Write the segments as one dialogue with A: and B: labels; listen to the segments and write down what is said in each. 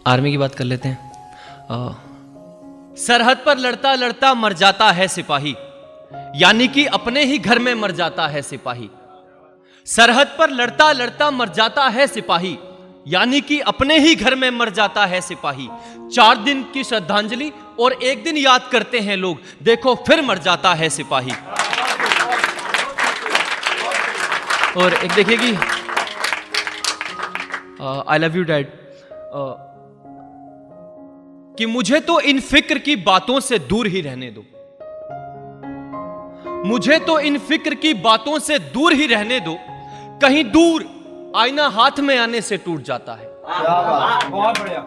A: Army की बात कर लेते हैं। सरहद पर लड़ता लड़ता मर जाता है सिपाही, यानी कि अपने ही घर में मर जाता है सिपाही। सरहद पर लड़ता लड़ता मर जाता है सिपाही, यानी कि अपने ही घर में मर जाता है सिपाही। 4 दिन की श्रद्धांजलि और 1 दिन याद करते हैं लोग, देखो फिर मर जाता है सिपाही। और एक देखिए कि आई लव यू डैड, कि मुझे तो इन फिक्र की बातों से दूर ही रहने दो, मुझे तो इन फिक्र की बातों से दूर ही रहने दो, कहीं दूर आईना हाथ में आने से टूट जाता है।
B: बहुत बढ़िया।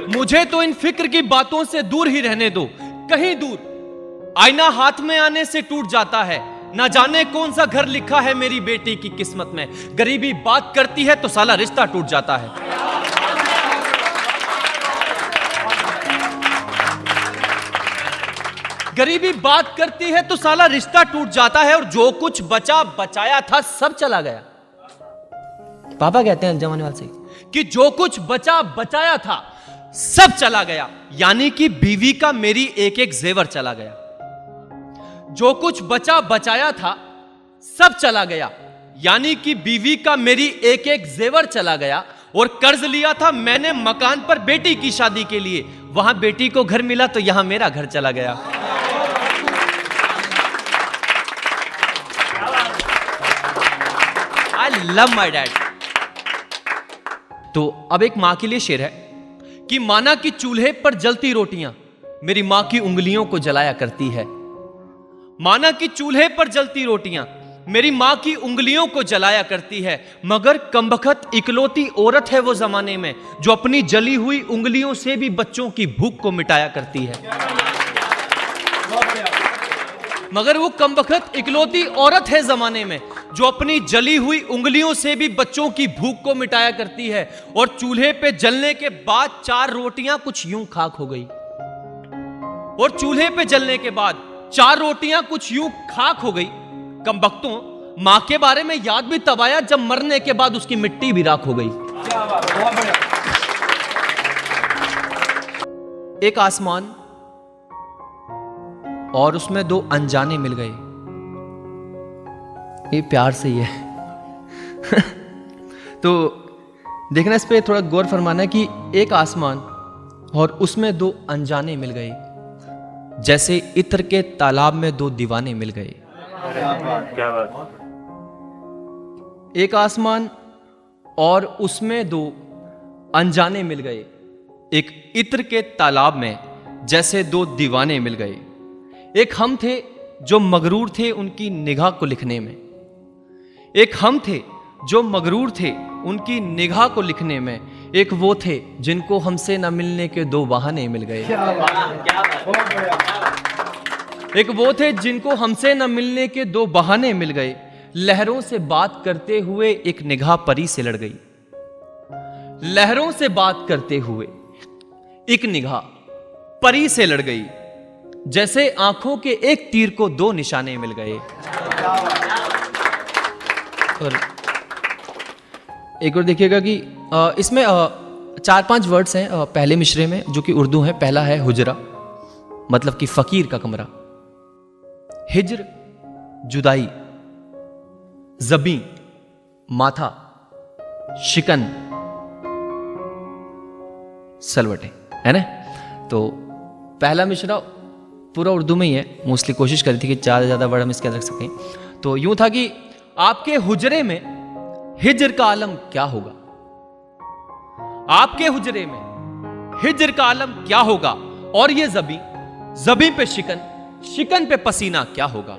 A: मुझे तो इन फिक्र की बातों से दूर ही रहने दो, कहीं दूर आईना हाथ में आने से टूट जाता है। ना जाने कौन सा घर लिखा है मेरी बेटी की किस्मत में, गरीबी बात करती है तो साला रिश्ता टूट जाता है। गरीबी बात करती है तो साला रिश्ता टूट जाता है, और जो कुछ बचा बचाया था सब चला गया। पापा कहते हैं जमाने वाले से कि जो कुछ बचा बचाया था सब चला गया, यानी कि बीवी का मेरी एक एक जेवर चला गया। जो कुछ बचा बचाया था सब चला गया, यानी कि बीवी का मेरी एक एक जेवर चला गया। और कर्ज लिया था मैंने मकान पर बेटी की शादी के लिए, वहां बेटी को घर मिला तो यहां मेरा घर चला गया। I love my dad. तो अब एक मां के लिए शेर है कि माना कि चूल्हे पर जलती रोटियां मेरी मां की उंगलियों को जलाया करती है। माना कि चूल्हे पर जलती रोटियां मेरी मां की उंगलियों को जलाया करती है, मगर कमबख्त इकलौती औरत है वो जमाने में जो अपनी जली हुई उंगलियों से भी बच्चों की भूख को मिटाया करती है। मगर वो कमबख्त इकलौती औरत है जमाने में जो अपनी जली हुई उंगलियों से भी बच्चों की भूख को मिटाया करती है। और चूल्हे पे जलने के बाद 4 रोटियां कुछ यूं खाक हो गई, और चूल्हे पे जलने के बाद 4 रोटियां कुछ यूं खाक हो गई। कमबख्तों, मां के बारे में याद भी तब आया जब मरने के बाद उसकी मिट्टी भी राख हो गई।
B: बहुत बढ़िया।
A: एक आसमान और उसमें 2 अनजाने मिल गए। ये प्यार से ही है। तो देखना, इस पे थोड़ा गौर फरमाना है कि एक आसमान और उसमें 2 अनजाने मिल गए, जैसे इत्र के तालाब में 2 दीवाने मिल गए।
B: क्या बात।
A: एक आसमान और उसमें 2 अनजाने मिल गए, एक इत्र के तालाब में जैसे 2 दीवाने मिल गए। एक हम थे जो मगरूर थे उनकी निगाह को लिखने में, एक हम थे जो मगरूर थे उनकी निगाह को लिखने में, एक वो थे जिनको हमसे न मिलने के 2 बहाने मिल गए। एक वो थे जिनको हमसे न मिलने के 2 बहाने मिल गए। लहरों से बात करते हुए एक निगाह परी से लड़ गई। लहरों से बात करते हुए एक निगाह परी से लड़ गई, जैसे आंखों के एक तीर को 2 निशाने मिल गए। और एक और देखिएगा कि इसमें 4-5 वर्ड्स हैं पहले मिसरे में जो कि उर्दू हैं। पहला है हुजरा, मतलब कि फकीर का कमरा। हिज्र जुदाई, ज़बी माथा, शिकन सलवटे, है ना। तो पहला मिसरा पूरा उर्दू में ही है। मोस्टली कोशिश करी थी कि ज़्यादा से ज़्यादा वर्ड हम इसके रख सकें। तो यूं था कि आपके हुजरे में हिज्र का आलम क्या होगा, आपके हुजरे में हिज्र का आलम क्या होगा, और ये ज़बी, ज़बी पे शिकन, शिकन पे पसीना क्या होगा।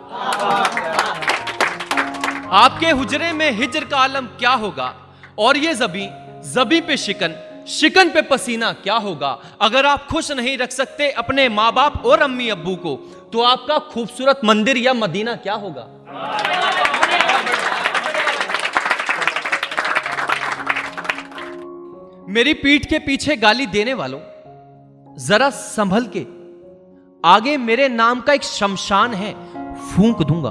A: आपके हुजरे में हिज्र का आलम क्या होगा, और ये ज़बी, ज़बी पे शिकन, शिकन पे पसीना क्या होगा। अगर आप खुश नहीं रख सकते अपने माँ बाप और अम्मी अब्बू को, तो आपका खूबसूरत मंदिर या मदीना क्या होगा। मेरी पीठ के पीछे गाली देने वालों, जरा संभल के, आगे मेरे नाम का एक शमशान है, फूंक दूंगा।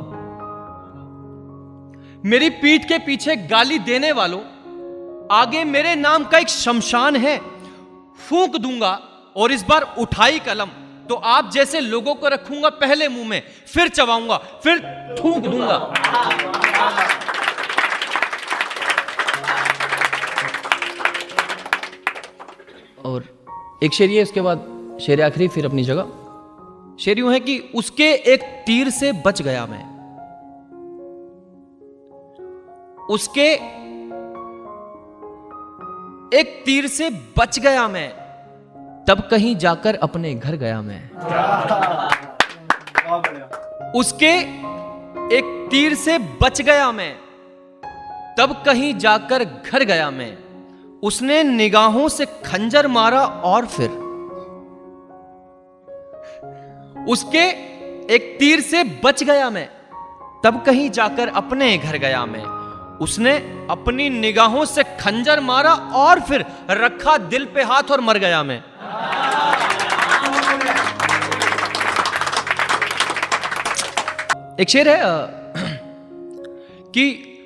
A: मेरी पीठ के पीछे गाली देने वालों, आगे मेरे नाम का एक शमशान है, फूंक दूंगा और इस बार उठाई कलम तो आप जैसे लोगों को रखूंगा पहले मुंह में, फिर चबाऊंगा, फिर थूक दूंगा। और एक शेर ये, उसके बाद शेर आखिरी, फिर अपनी जगह। शेर यूं है कि उसके एक तीर से बच गया मैं, उसके एक तीर से बच गया मैं, तब कहीं जाकर अपने घर गया मैं। उसके एक तीर से बच गया मैं, तब कहीं जाकर घर गया मैं। उसने निगाहों से खंजर मारा और फिर, उसके एक तीर से बच गया मैं, तब कहीं जाकर अपने घर गया मैं। उसने अपनी निगाहों से खंजर मारा और फिर रखा दिल पे हाथ और मर गया मैं। एक शेर है कि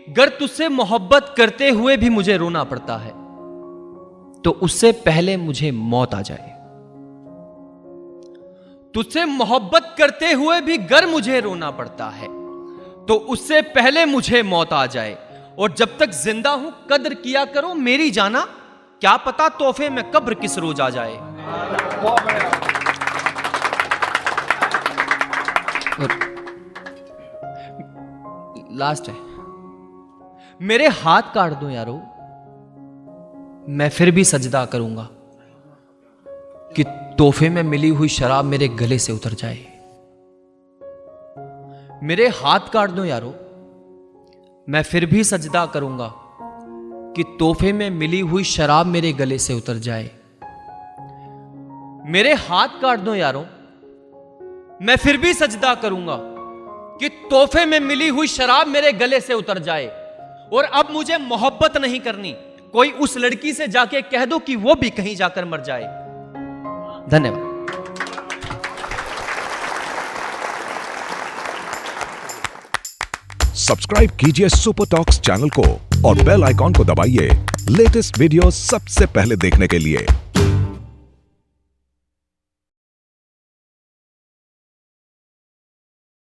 A: गर तुझसे मोहब्बत करते हुए भी मुझे रोना पड़ता है तो उससे पहले मुझे मौत आ जाए। तुझसे मोहब्बत करते हुए भी गर मुझे रोना पड़ता है तो उससे पहले मुझे मौत आ जाए। और जब तक जिंदा हूं कद्र किया करो मेरी जाना, क्या पता तोहफे में कब्र किस रोज आ जाए। और लास्ट है, मेरे हाथ काट दो यारो मैं फिर भी सजदा करूंगा कि तोहफे में मिली हुई शराब मेरे गले से उतर जाए। मेरे हाथ काट दो यारो मैं फिर भी सजदा करूंगा कि तोहफे में मिली हुई शराब मेरे गले से उतर जाए। मेरे हाथ काट दो यारो मैं फिर भी सजदा करूंगा कि तोहफे में मिली हुई शराब मेरे गले से उतर जाए। और अब मुझे मोहब्बत नहीं करनी, कोई उस लड़की से जाके कह दो कि वो भी कहीं जाकर मर जाए। धन्यवाद।
C: सब्सक्राइब कीजिए सुपर टॉक्स चैनल को और बेल आइकॉन को दबाइए लेटेस्ट वीडियो सबसे पहले देखने के लिए।